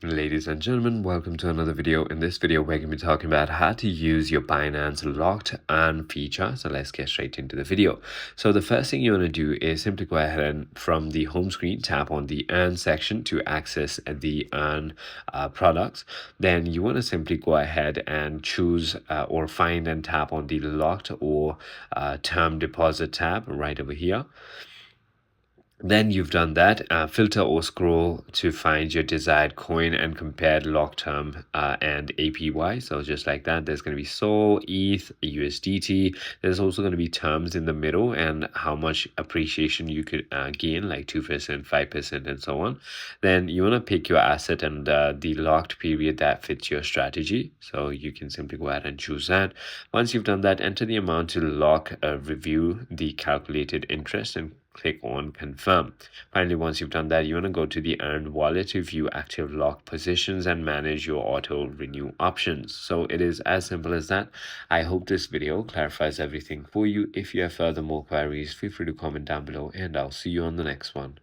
Ladies and gentlemen, welcome to another video. In this video, we're going to be talking about how to use your Binance Locked Earn feature. So let's get straight into the video. So the first thing you want to do is simply go ahead and from the home screen, tap on the Earn section to access the Earn products. Then you want to simply go ahead and choose or find and tap on the Locked or Term Deposit tab right over here. Then you've done that, filter or scroll to find your desired coin and compared lock term and APY. So just like that, there's going to be SOL, ETH, USDT. There's also going to be terms in the middle and how much appreciation you could gain, like 2%, 5%, and so on. Then you want to pick your asset and the locked period that fits your strategy. So you can simply go ahead and choose that. Once you've done that, enter the amount to lock, review the calculated interest, and click on confirm. Finally, once you've done that, you want to go to the Earn wallet to view active lock positions and manage your auto renew options. So it is as simple as that. I hope this video clarifies everything for you. If you have further more queries, feel free to comment down below and I'll see you on the next one.